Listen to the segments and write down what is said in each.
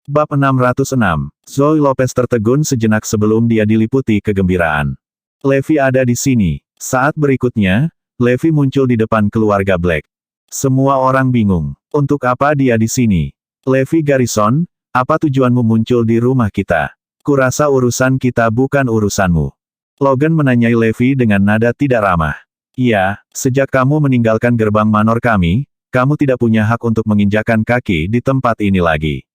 Bab 606. Zoe Lopez tertegun sejenak sebelum dia diliputi kegembiraan. Levi ada di sini. Saat berikutnya, Levi muncul di depan keluarga Black. Semua orang bingung. Untuk apa dia di sini? Levi Garrison, apa tujuanmu muncul di rumah kita? Kurasa urusan kita bukan urusanmu. Logan menanyai Levi dengan nada tidak ramah. Iya, sejak kamu meninggalkan gerbang manor kami, kamu tidak punya hak untuk menginjakan kaki di tempat ini lagi.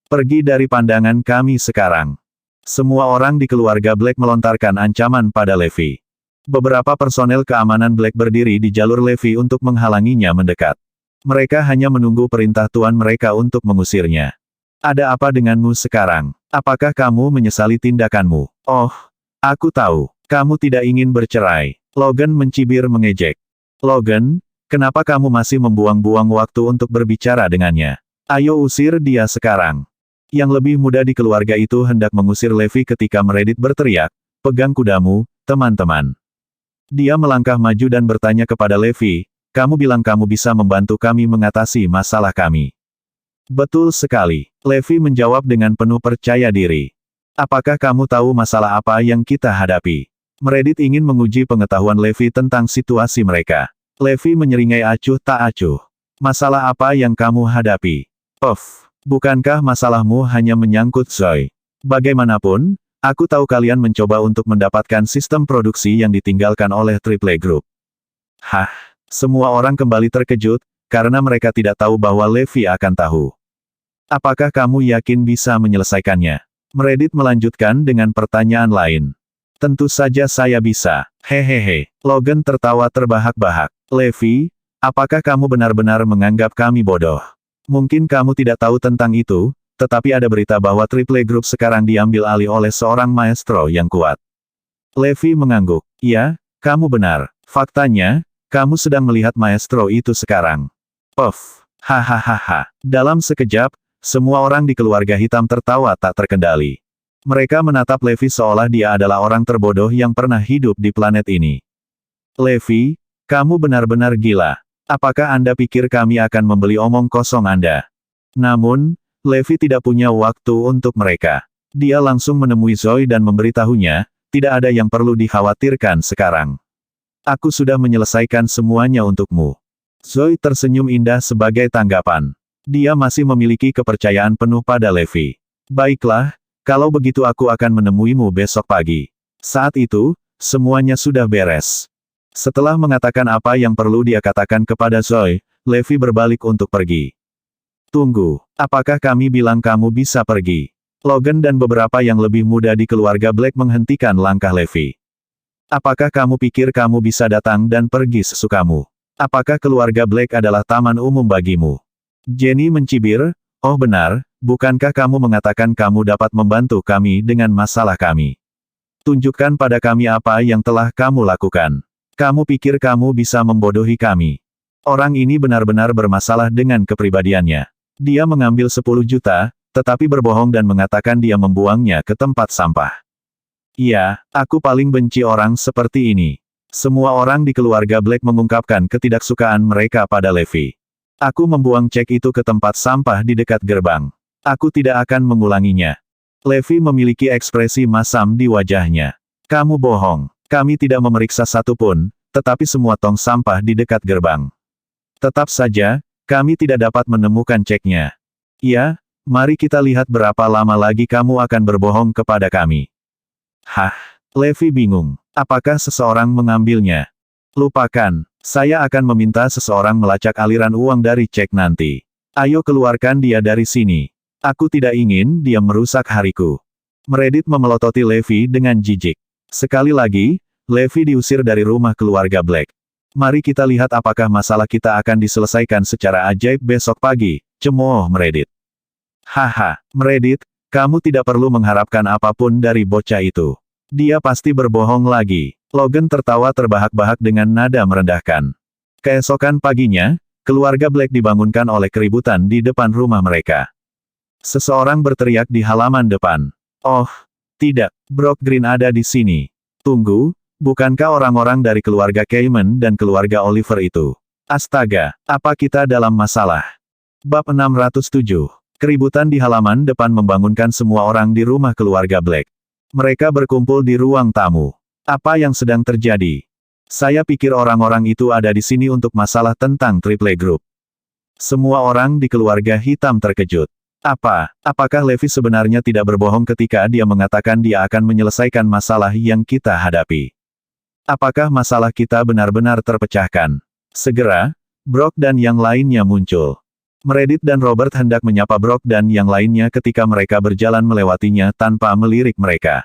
Pergi dari pandangan kami sekarang. Semua orang di keluarga Black melontarkan ancaman pada Levi. Beberapa personel keamanan Black berdiri di jalur Levi untuk menghalanginya mendekat. Mereka hanya menunggu perintah tuan mereka untuk mengusirnya. Ada apa denganmu sekarang? Apakah kamu menyesali tindakanmu? Oh, aku tahu. Kamu tidak ingin bercerai. Logan mencibir mengejek. Logan, kenapa kamu masih membuang-buang waktu untuk berbicara dengannya? Ayo usir dia sekarang. Yang lebih muda di keluarga itu hendak mengusir Levi ketika Meredith berteriak, pegang kudamu, teman-teman. Dia melangkah maju dan bertanya kepada Levi, kamu bilang kamu bisa membantu kami mengatasi masalah kami. Betul sekali. Levi menjawab dengan penuh percaya diri. Apakah kamu tahu masalah apa yang kita hadapi? Meredith ingin menguji pengetahuan Levi tentang situasi mereka. Levi menyeringai acuh tak acuh. Masalah apa yang kamu hadapi? Puff. Bukankah masalahmu hanya menyangkut Zoe? Bagaimanapun, aku tahu kalian mencoba untuk mendapatkan sistem produksi yang ditinggalkan oleh Triple Group. Hah? Semua orang kembali terkejut, karena mereka tidak tahu bahwa Levi akan tahu. Apakah kamu yakin bisa menyelesaikannya? Meredith melanjutkan dengan pertanyaan lain. Tentu saja saya bisa. Hehehe. Logan tertawa terbahak-bahak. Levi, apakah kamu benar-benar menganggap kami bodoh? Mungkin kamu tidak tahu tentang itu, tetapi ada berita bahwa Triple Group sekarang diambil alih oleh seorang maestro yang kuat. Levi mengangguk. Ya, kamu benar. Faktanya, kamu sedang melihat maestro itu sekarang. Puff. Hahaha. Dalam sekejap, semua orang di keluarga hitam tertawa tak terkendali. Mereka menatap Levi seolah dia adalah orang terbodoh yang pernah hidup di planet ini. Levi, kamu benar-benar gila. Apakah Anda pikir kami akan membeli omong kosong Anda? Namun, Levi tidak punya waktu untuk mereka. Dia langsung menemui Zoe dan memberitahunya, tidak ada yang perlu dikhawatirkan sekarang. Aku sudah menyelesaikan semuanya untukmu. Zoe tersenyum indah sebagai tanggapan. Dia masih memiliki kepercayaan penuh pada Levi. Baiklah, kalau begitu aku akan menemuimu besok pagi. Saat itu, semuanya sudah beres. Setelah mengatakan apa yang perlu dia katakan kepada Zoe, Levi berbalik untuk pergi. Tunggu, apakah kami bilang kamu bisa pergi? Logan dan beberapa yang lebih muda di keluarga Black menghentikan langkah Levi. Apakah kamu pikir kamu bisa datang dan pergi sesukamu? Apakah keluarga Black adalah taman umum bagimu? Jenny mencibir, oh benar, bukankah kamu mengatakan kamu dapat membantu kami dengan masalah kami? Tunjukkan pada kami apa yang telah kamu lakukan. Kamu pikir kamu bisa membodohi kami? Orang ini benar-benar bermasalah dengan kepribadiannya. Dia mengambil 10 juta, tetapi berbohong dan mengatakan dia membuangnya ke tempat sampah. Iya, aku paling benci orang seperti ini. Semua orang di keluarga Black mengungkapkan ketidaksukaan mereka pada Levi. Aku membuang cek itu ke tempat sampah di dekat gerbang. Aku tidak akan mengulanginya. Levi memiliki ekspresi masam di wajahnya. Kamu bohong. Kami tidak memeriksa satu pun, tetapi semua tong sampah di dekat gerbang. Tetap saja, kami tidak dapat menemukan ceknya. Ya, mari kita lihat berapa lama lagi kamu akan berbohong kepada kami. Hah? Levi bingung. Apakah seseorang mengambilnya? Lupakan, saya akan meminta seseorang melacak aliran uang dari cek nanti. Ayo keluarkan dia dari sini. Aku tidak ingin dia merusak hariku. Meredith memelototi Levi dengan jijik. Sekali lagi, Levi diusir dari rumah keluarga Black. Mari kita lihat apakah masalah kita akan diselesaikan secara ajaib besok pagi, cemooh Meredith. Haha, Meredith, kamu tidak perlu mengharapkan apapun dari bocah itu. Dia pasti berbohong lagi. Logan tertawa terbahak-bahak dengan nada merendahkan. Keesokan paginya, keluarga Black dibangunkan oleh keributan di depan rumah mereka. Seseorang berteriak di halaman depan. Oh, tidak, Brock Green ada di sini. Tunggu, bukankah orang-orang dari keluarga Cayman dan keluarga Oliver itu? Astaga, apa kita dalam masalah? Bab 607. Keributan di halaman depan membangunkan semua orang di rumah keluarga Black. Mereka berkumpul di ruang tamu. Apa yang sedang terjadi? Saya pikir orang-orang itu ada di sini untuk masalah tentang Triple Group. Semua orang di keluarga hitam terkejut. Apakah Levi sebenarnya tidak berbohong ketika dia mengatakan dia akan menyelesaikan masalah yang kita hadapi? Apakah masalah kita benar-benar terpecahkan? Segera, Brock dan yang lainnya muncul. Meredith dan Robert hendak menyapa Brock dan yang lainnya ketika mereka berjalan melewatinya tanpa melirik mereka.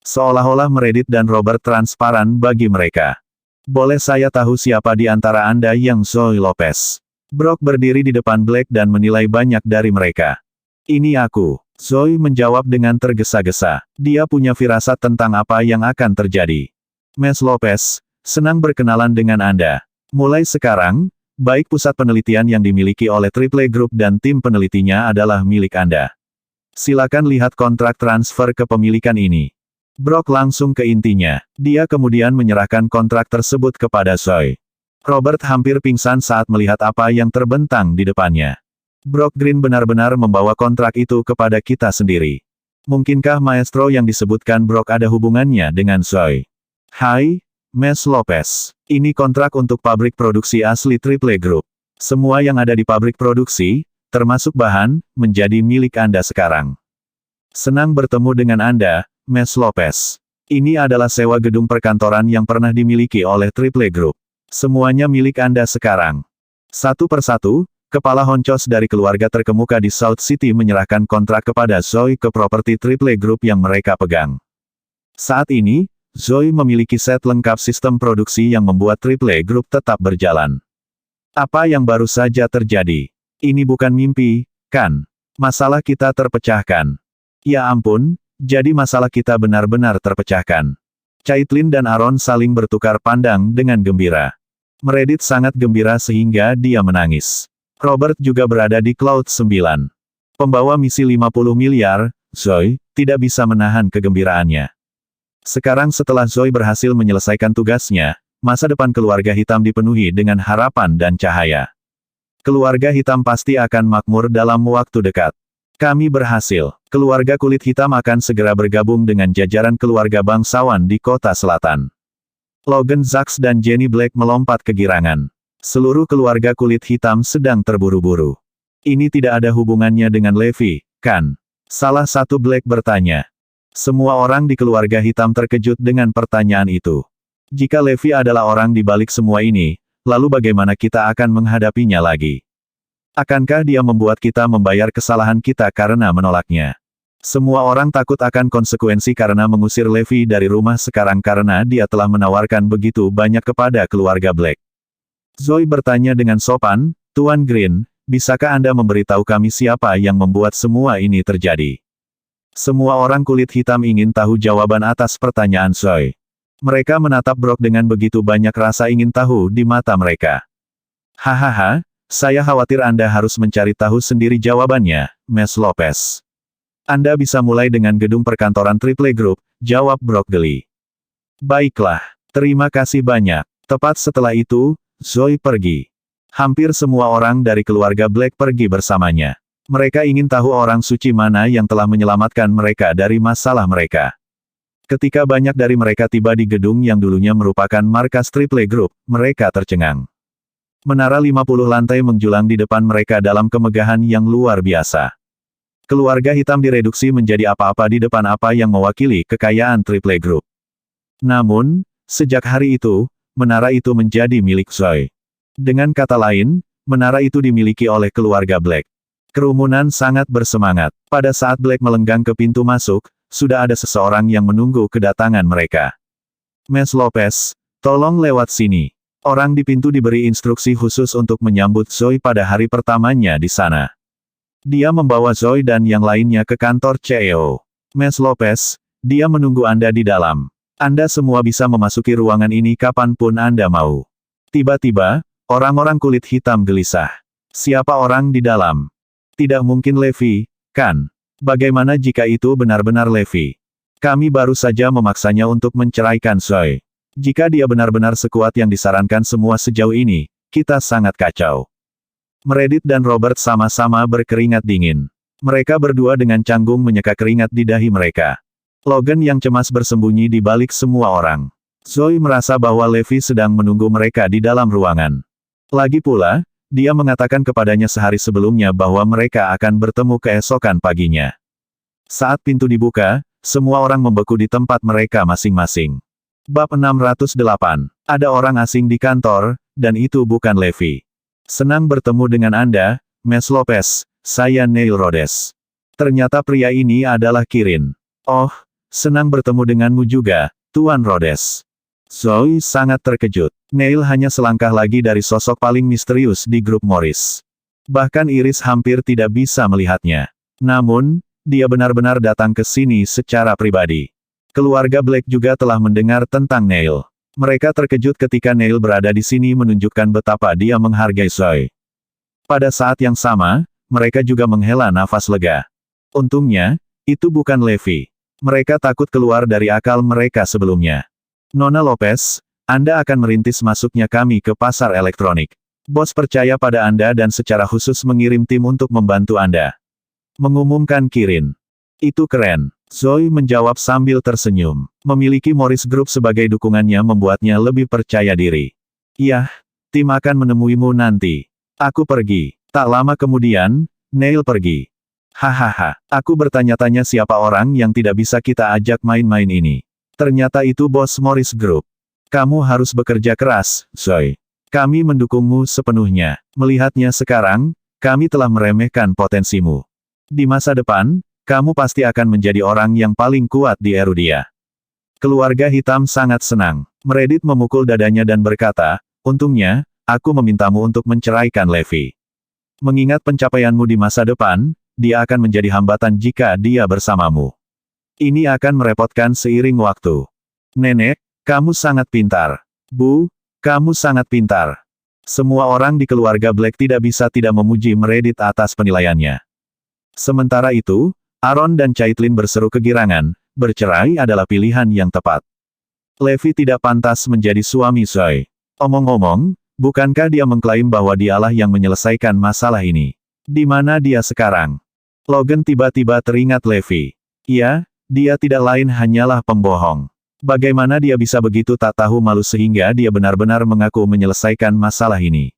Seolah-olah Meredith dan Robert transparan bagi mereka. Boleh saya tahu siapa di antara Anda yang Zoe Lopez? Brock berdiri di depan Black dan menilai banyak dari mereka. Ini aku. Zoe menjawab dengan tergesa-gesa. Dia punya firasat tentang apa yang akan terjadi. Ms. Lopez, senang berkenalan dengan Anda. Mulai sekarang, baik pusat penelitian yang dimiliki oleh Triple Group dan tim penelitinya adalah milik Anda. Silakan lihat kontrak transfer kepemilikan ini. Brock langsung ke intinya. Dia kemudian menyerahkan kontrak tersebut kepada Zoe. Robert hampir pingsan saat melihat apa yang terbentang di depannya. Brock Green benar-benar membawa kontrak itu kepada kita sendiri. Mungkinkah maestro yang disebutkan Brock ada hubungannya dengan Zoe? Hai, Ms. Lopez. Ini kontrak untuk pabrik produksi asli Triple Group. Semua yang ada di pabrik produksi, termasuk bahan, menjadi milik Anda sekarang. Senang bertemu dengan Anda, Ms. Lopez. Ini adalah sewa gedung perkantoran yang pernah dimiliki oleh Triple Group. Semuanya milik Anda sekarang. Satu persatu, kepala honcos dari keluarga terkemuka di South City menyerahkan kontrak kepada Zoe ke properti Triple Group yang mereka pegang. Saat ini, Zoe memiliki set lengkap sistem produksi yang membuat Triple Group tetap berjalan. Apa yang baru saja terjadi? Ini bukan mimpi, kan? Masalah kita terpecahkan. Ya ampun, jadi masalah kita benar-benar terpecahkan. Caitlin dan Aaron saling bertukar pandang dengan gembira. Meredith sangat gembira sehingga dia menangis. Robert juga berada di Cloud 9. Pembawa misi 50 miliar, Zoe, tidak bisa menahan kegembiraannya. Sekarang setelah Zoe berhasil menyelesaikan tugasnya, masa depan keluarga hitam dipenuhi dengan harapan dan cahaya. Keluarga hitam pasti akan makmur dalam waktu dekat. Kami berhasil. Keluarga kulit hitam akan segera bergabung dengan jajaran keluarga bangsawan di kota selatan. Logan Zaks dan Jenny Black melompat kegirangan. Seluruh keluarga kulit hitam sedang terburu-buru. Ini tidak ada hubungannya dengan Levi, kan? Salah satu Black bertanya. Semua orang di keluarga hitam terkejut dengan pertanyaan itu. Jika Levi adalah orang di balik semua ini, lalu bagaimana kita akan menghadapinya lagi? Akankah dia membuat kita membayar kesalahan kita karena menolaknya? Semua orang takut akan konsekuensi karena mengusir Levi dari rumah sekarang karena dia telah menawarkan begitu banyak kepada keluarga Black. Zoe bertanya dengan sopan, Tuan Green, bisakah Anda memberitahu kami siapa yang membuat semua ini terjadi? Semua orang kulit hitam ingin tahu jawaban atas pertanyaan Zoe. Mereka menatap Brock dengan begitu banyak rasa ingin tahu di mata mereka. Hahaha, saya khawatir Anda harus mencari tahu sendiri jawabannya, Ms. Lopez. Anda bisa mulai dengan gedung perkantoran Triple Group, jawab Brock geli. Baiklah, terima kasih banyak. Tepat setelah itu, Zoe pergi. Hampir semua orang dari keluarga Black pergi bersamanya. Mereka ingin tahu orang suci mana yang telah menyelamatkan mereka dari masalah mereka. Ketika banyak dari mereka tiba di gedung yang dulunya merupakan markas Triple Group, mereka tercengang. Menara 50 lantai menjulang di depan mereka dalam kemegahan yang luar biasa. Keluarga hitam direduksi menjadi apa-apa di depan apa yang mewakili kekayaan Triple Group. Namun, sejak hari itu, menara itu menjadi milik Zoe. Dengan kata lain, menara itu dimiliki oleh keluarga Black. Kerumunan sangat bersemangat. Pada saat Black melenggang ke pintu masuk, sudah ada seseorang yang menunggu kedatangan mereka. Ms. Lopez, tolong lewat sini. Orang di pintu diberi instruksi khusus untuk menyambut Zoe pada hari pertamanya di sana. Dia membawa Zoe dan yang lainnya ke kantor CEO. Ms. Lopez, dia menunggu Anda di dalam. Anda semua bisa memasuki ruangan ini kapanpun Anda mau. Tiba-tiba, orang-orang kulit hitam gelisah. Siapa orang di dalam? Tidak mungkin Levi, kan? Bagaimana jika itu benar-benar Levi? Kami baru saja memaksanya untuk menceraikan Zoe. Jika dia benar-benar sekuat yang disarankan semua sejauh ini, kita sangat kacau. Meredith dan Robert sama-sama berkeringat dingin. Mereka berdua dengan canggung menyeka keringat di dahi mereka. Logan yang cemas bersembunyi di balik semua orang. Zoe merasa bahwa Levi sedang menunggu mereka di dalam ruangan. Lagi pula, dia mengatakan kepadanya sehari sebelumnya bahwa mereka akan bertemu keesokan paginya. Saat pintu dibuka, semua orang membeku di tempat mereka masing-masing. Bab 608. Ada orang asing di kantor, dan itu bukan Levi. Senang bertemu dengan Anda, Ms. Lopez. Saya Neil Rhodes. Ternyata pria ini adalah Kirin. Oh, senang bertemu denganmu juga, Tuan Rhodes. Zoe sangat terkejut. Neil hanya selangkah lagi dari sosok paling misterius di grup Morris. Bahkan Iris hampir tidak bisa melihatnya. Namun, dia benar-benar datang ke sini secara pribadi. Keluarga Black juga telah mendengar tentang Neil. Mereka terkejut ketika Neil berada di sini menunjukkan betapa dia menghargai Zoe. Pada saat yang sama, mereka juga menghela nafas lega. Untungnya, itu bukan Levi. Mereka takut keluar dari akal mereka sebelumnya. Nona Lopez, Anda akan merintis masuknya kami ke pasar elektronik. Bos percaya pada Anda dan secara khusus mengirim tim untuk membantu Anda. Mengumumkan Kirin. Itu keren. Zoe menjawab sambil tersenyum. Memiliki Morris Group sebagai dukungannya membuatnya lebih percaya diri. Iya, tim akan menemuimu nanti. Aku pergi. Tak lama kemudian, Neil pergi. Hahaha, aku bertanya-tanya siapa orang yang tidak bisa kita ajak main-main ini. Ternyata itu bos Morris Group. Kamu harus bekerja keras, Zoe. Kami mendukungmu sepenuhnya. Melihatnya sekarang, kami telah meremehkan potensimu. Di masa depan, kamu pasti akan menjadi orang yang paling kuat di Erudia. Keluarga hitam sangat senang. Meredith memukul dadanya dan berkata, untungnya, aku memintamu untuk menceraikan Levi. Mengingat pencapaianmu di masa depan, dia akan menjadi hambatan jika dia bersamamu. Ini akan merepotkan seiring waktu. Nenek, kamu sangat pintar. Bu, kamu sangat pintar. Semua orang di keluarga Black tidak bisa tidak memuji Meredith atas penilaiannya. Sementara itu, Aaron dan Caitlin berseru kegirangan, bercerai adalah pilihan yang tepat. Levi tidak pantas menjadi suami Zoe. Omong-omong, bukankah dia mengklaim bahwa dialah yang menyelesaikan masalah ini? Di mana dia sekarang? Logan tiba-tiba teringat Levi. Iya, dia tidak lain hanyalah pembohong. Bagaimana dia bisa begitu tak tahu malu sehingga dia benar-benar mengaku menyelesaikan masalah ini?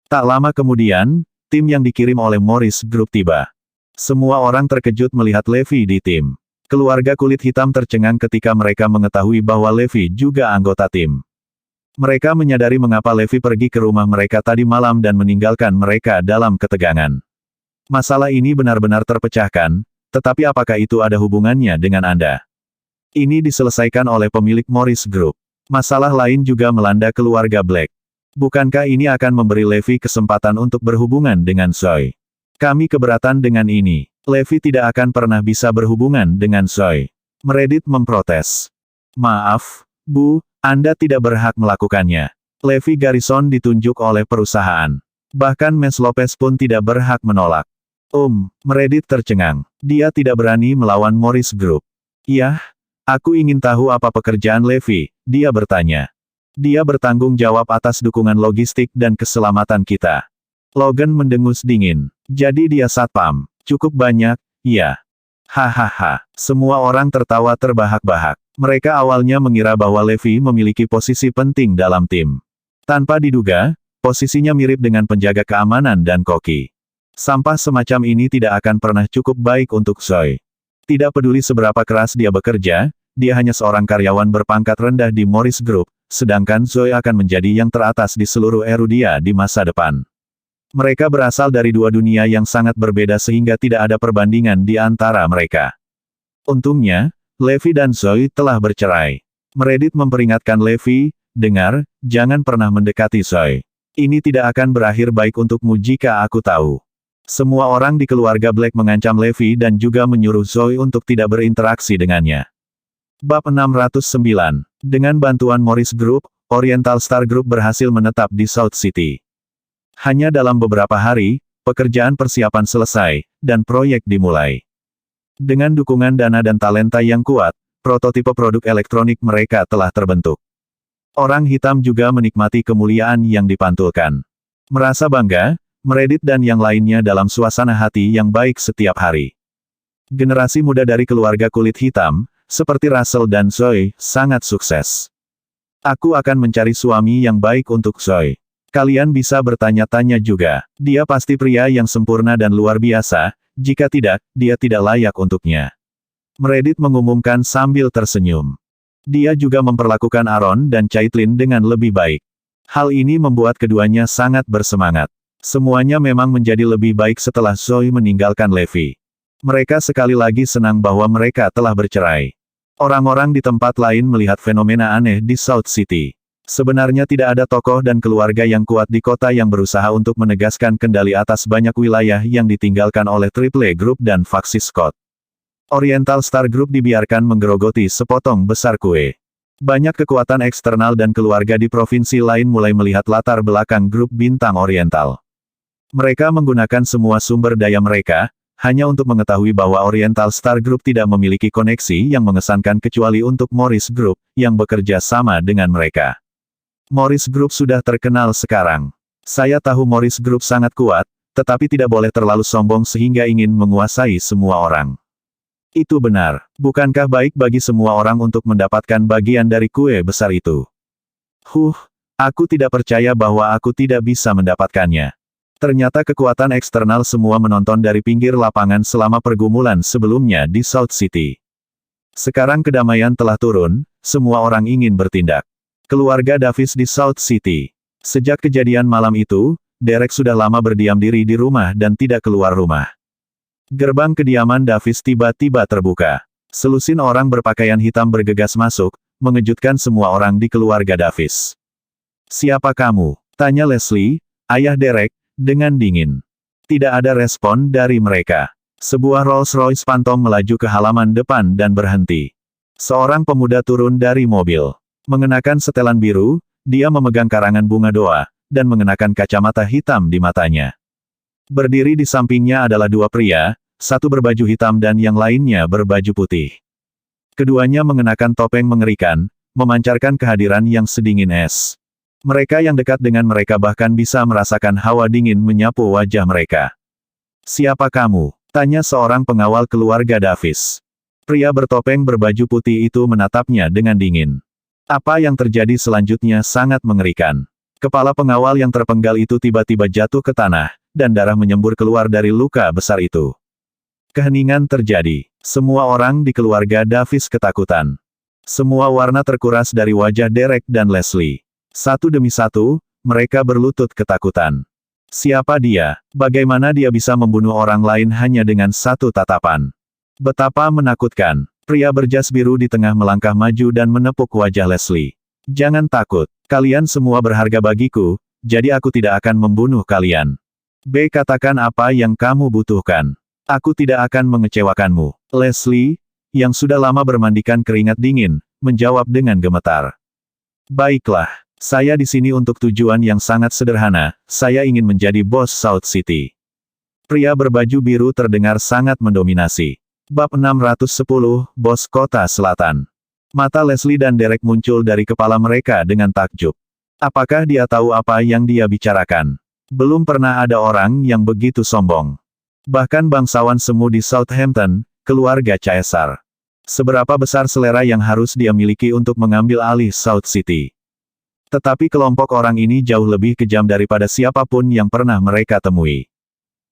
Tak lama kemudian, tim yang dikirim oleh Morris Group tiba. Semua orang terkejut melihat Levi di tim. Keluarga kulit hitam tercengang ketika mereka mengetahui bahwa Levi juga anggota tim. Mereka menyadari mengapa Levi pergi ke rumah mereka tadi malam dan meninggalkan mereka dalam ketegangan. Masalah ini benar-benar terpecahkan, tetapi apakah itu ada hubungannya dengan Anda? Ini diselesaikan oleh pemilik Morris Group. Masalah lain juga melanda keluarga Black. Bukankah ini akan memberi Levi kesempatan untuk berhubungan dengan Zoe? Kami keberatan dengan ini. Levi tidak akan pernah bisa berhubungan dengan Zoe. Meredith memprotes. Maaf, Bu, Anda tidak berhak melakukannya. Levi Garrison ditunjuk oleh perusahaan. Bahkan Ms. Lopez pun tidak berhak menolak. Meredith tercengang. Dia tidak berani melawan Morris Group. Iya, aku ingin tahu apa pekerjaan Levi, dia bertanya. Dia bertanggung jawab atas dukungan logistik dan keselamatan kita. Logan mendengus dingin. Jadi dia satpam. Cukup banyak, iya. Hahaha. Semua orang tertawa terbahak-bahak. Mereka awalnya mengira bahwa Levi memiliki posisi penting dalam tim. Tanpa diduga, posisinya mirip dengan penjaga keamanan dan koki. Sampah semacam ini tidak akan pernah cukup baik untuk Zoe. Tidak peduli seberapa keras dia bekerja, dia hanya seorang karyawan berpangkat rendah di Morris Group, sedangkan Zoe akan menjadi yang teratas di seluruh Erudia di masa depan. Mereka berasal dari dua dunia yang sangat berbeda sehingga tidak ada perbandingan di antara mereka. Untungnya, Levi dan Zoe telah bercerai. Meredith memperingatkan Levi, dengar, jangan pernah mendekati Zoe. Ini tidak akan berakhir baik untukmu jika aku tahu. Semua orang di keluarga Black mengancam Levi dan juga menyuruh Zoe untuk tidak berinteraksi dengannya. Bab 609. Dengan bantuan Morris Group, Oriental Star Group berhasil menetap di South City. Hanya dalam beberapa hari, pekerjaan persiapan selesai, dan proyek dimulai. Dengan dukungan dana dan talenta yang kuat, prototipe produk elektronik mereka telah terbentuk. Orang hitam juga menikmati kemuliaan yang dipantulkan. Merasa bangga, Meredith dan yang lainnya dalam suasana hati yang baik setiap hari. Generasi muda dari keluarga kulit hitam, seperti Russell dan Zoe, sangat sukses. Aku akan mencari suami yang baik untuk Zoe. Kalian bisa bertanya-tanya juga. Dia pasti pria yang sempurna dan luar biasa, jika tidak, dia tidak layak untuknya. Meredith mengumumkan sambil tersenyum. Dia juga memperlakukan Aaron dan Caitlin dengan lebih baik. Hal ini membuat keduanya sangat bersemangat. Semuanya memang menjadi lebih baik setelah Zoe meninggalkan Levi. Mereka sekali lagi senang bahwa mereka telah bercerai. Orang-orang di tempat lain melihat fenomena aneh di South City. Sebenarnya tidak ada tokoh dan keluarga yang kuat di kota yang berusaha untuk menegaskan kendali atas banyak wilayah yang ditinggalkan oleh Triple Group dan faksi Scott. Oriental Star Group dibiarkan menggerogoti sepotong besar kue. Banyak kekuatan eksternal dan keluarga di provinsi lain mulai melihat latar belakang grup bintang Oriental. Mereka menggunakan semua sumber daya mereka, hanya untuk mengetahui bahwa Oriental Star Group tidak memiliki koneksi yang mengesankan kecuali untuk Morris Group, yang bekerja sama dengan mereka. Morris Group sudah terkenal sekarang. Saya tahu Morris Group sangat kuat, tetapi tidak boleh terlalu sombong sehingga ingin menguasai semua orang. Itu benar. Bukankah baik bagi semua orang untuk mendapatkan bagian dari kue besar itu? Aku tidak percaya bahwa aku tidak bisa mendapatkannya. Ternyata kekuatan eksternal semua menonton dari pinggir lapangan selama pergumulan sebelumnya di South City. Sekarang kedamaian telah turun, semua orang ingin bertindak. Keluarga Davis di South City. Sejak kejadian malam itu, Derek sudah lama berdiam diri di rumah dan tidak keluar rumah. Gerbang kediaman Davis tiba-tiba terbuka. Selusin orang berpakaian hitam bergegas masuk, mengejutkan semua orang di keluarga Davis. "Siapa kamu?" tanya Leslie, ayah Derek, dengan dingin. Tidak ada respon dari mereka. Sebuah Rolls-Royce Phantom melaju ke halaman depan dan berhenti. Seorang pemuda turun dari mobil. Mengenakan setelan biru, dia memegang karangan bunga doa, dan mengenakan kacamata hitam di matanya. Berdiri di sampingnya adalah dua pria, satu berbaju hitam dan yang lainnya berbaju putih. Keduanya mengenakan topeng mengerikan, memancarkan kehadiran yang sedingin es. Mereka yang dekat dengan mereka bahkan bisa merasakan hawa dingin menyapu wajah mereka. "Siapa kamu?" tanya seorang pengawal keluarga Davis. Pria bertopeng berbaju putih itu menatapnya dengan dingin. Apa yang terjadi selanjutnya sangat mengerikan. Kepala pengawal yang terpenggal itu tiba-tiba jatuh ke tanah, dan darah menyembur keluar dari luka besar itu. Keheningan terjadi. Semua orang di keluarga Davis ketakutan. Semua warna terkuras dari wajah Derek dan Leslie. Satu demi satu, mereka berlutut ketakutan. Siapa dia? Bagaimana dia bisa membunuh orang lain hanya dengan satu tatapan? Betapa menakutkan. Pria berjas biru di tengah melangkah maju dan menepuk wajah Leslie. "Jangan takut. Kalian semua berharga bagiku, jadi aku tidak akan membunuh kalian. Katakan apa yang kamu butuhkan. Aku tidak akan mengecewakanmu." Leslie, yang sudah lama bermandikan keringat dingin, menjawab dengan gemetar. "Baiklah. Saya di sini untuk tujuan yang sangat sederhana, saya ingin menjadi bos South City." Pria berbaju biru terdengar sangat mendominasi. Bab 610, Bos Kota Selatan. Mata Leslie dan Derek muncul dari kepala mereka dengan takjub. Apakah dia tahu apa yang dia bicarakan? Belum pernah ada orang yang begitu sombong. Bahkan bangsawan semu di Southampton, keluarga Caesar. Seberapa besar selera yang harus dia miliki untuk mengambil alih South City? Tetapi kelompok orang ini jauh lebih kejam daripada siapapun yang pernah mereka temui.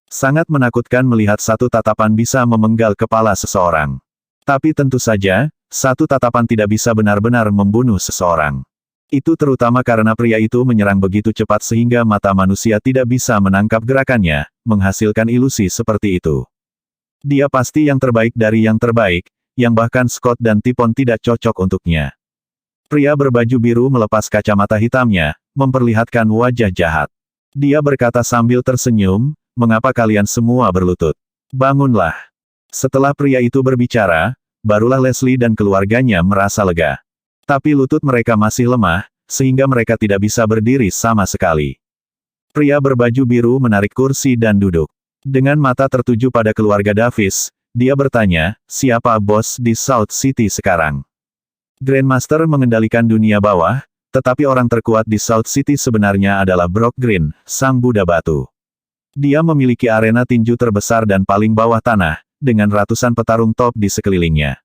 Sangat menakutkan melihat satu tatapan bisa memenggal kepala seseorang. Tapi tentu saja, satu tatapan tidak bisa benar-benar membunuh seseorang. Itu terutama karena pria itu menyerang begitu cepat sehingga mata manusia tidak bisa menangkap gerakannya, menghasilkan ilusi seperti itu. Dia pasti yang terbaik dari yang terbaik, yang bahkan Scott dan Tipon tidak cocok untuknya. Pria berbaju biru melepas kacamata hitamnya, memperlihatkan wajah jahat. Dia berkata sambil tersenyum, "Mengapa kalian semua berlutut? Bangunlah." Setelah pria itu berbicara, barulah Leslie dan keluarganya merasa lega. Tapi lutut mereka masih lemah, sehingga mereka tidak bisa berdiri sama sekali. Pria berbaju biru menarik kursi dan duduk. Dengan mata tertuju pada keluarga Davis, dia bertanya, "Siapa bos di South City sekarang?" Grandmaster mengendalikan dunia bawah, tetapi orang terkuat di South City sebenarnya adalah Brock Green, sang Buddha batu. Dia memiliki arena tinju terbesar dan paling bawah tanah, dengan ratusan petarung top di sekelilingnya.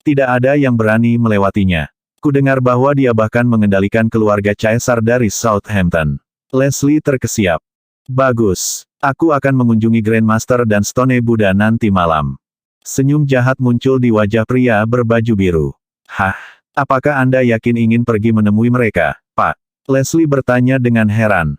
Tidak ada yang berani melewatinya. Kudengar bahwa dia bahkan mengendalikan keluarga Caesar dari Southampton. Leslie terkesiap. Bagus. Aku akan mengunjungi Grandmaster dan Stone Buddha nanti malam. Senyum jahat muncul di wajah pria berbaju biru. Hah? Apakah Anda yakin ingin pergi menemui mereka, Pak? Leslie bertanya dengan heran.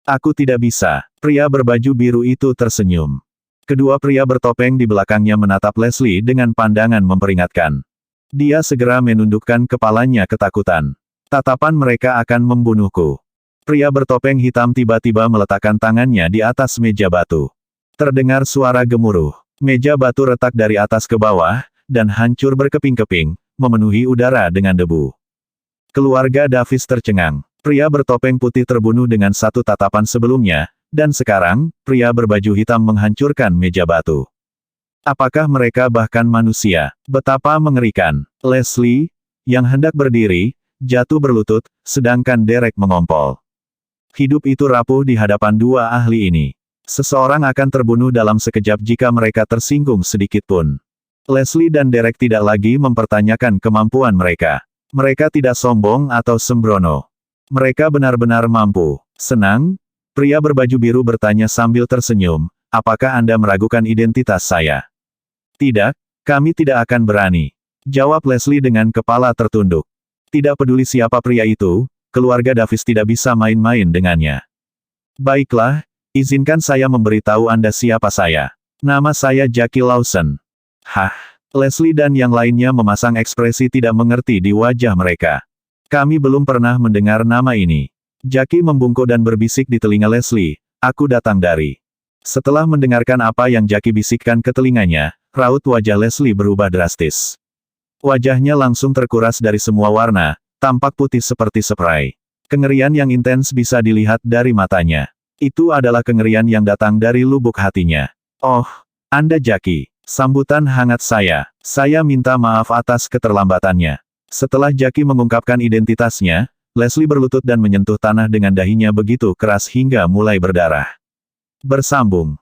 Aku tidak bisa. Pria berbaju biru itu tersenyum. Kedua pria bertopeng di belakangnya menatap Leslie dengan pandangan memperingatkan. Dia segera menundukkan kepalanya ketakutan. Tatapan mereka akan membunuhku. Pria bertopeng hitam tiba-tiba meletakkan tangannya di atas meja batu. Terdengar suara gemuruh. Meja batu retak dari atas ke bawah, dan hancur berkeping-keping, memenuhi udara dengan debu. Keluarga Davis tercengang. Pria bertopeng putih terbunuh dengan satu tatapan sebelumnya, dan sekarang, pria berbaju hitam menghancurkan meja batu. Apakah mereka bahkan manusia? Betapa mengerikan. Leslie, yang hendak berdiri, jatuh berlutut, sedangkan Derek mengompol. Hidup itu rapuh di hadapan dua ahli ini. Seseorang akan terbunuh dalam sekejap jika mereka tersinggung sedikit pun. Leslie dan Derek tidak lagi mempertanyakan kemampuan mereka. Mereka tidak sombong atau sembrono. Mereka benar-benar mampu. Senang? Pria berbaju biru bertanya sambil tersenyum, apakah Anda meragukan identitas saya? Tidak, kami tidak akan berani. Jawab Leslie dengan kepala tertunduk. Tidak peduli siapa pria itu, keluarga Davis tidak bisa main-main dengannya. Baiklah, izinkan saya memberitahu Anda siapa saya. Nama saya Jackie Lawson. Hah? Leslie dan yang lainnya memasang ekspresi tidak mengerti di wajah mereka. Kami belum pernah mendengar nama ini. Jackie membungkuk dan berbisik di telinga Leslie, aku datang dari. Setelah mendengarkan apa yang Jackie bisikkan ke telinganya, raut wajah Leslie berubah drastis. Wajahnya langsung terkuras dari semua warna, tampak putih seperti spray. Kengerian yang intens bisa dilihat dari matanya. Itu adalah kengerian yang datang dari lubuk hatinya. Oh, Anda Jackie. Sambutan hangat saya. Saya minta maaf atas keterlambatannya. Setelah Jackie mengungkapkan identitasnya, Leslie berlutut dan menyentuh tanah dengan dahinya begitu keras hingga mulai berdarah. Bersambung.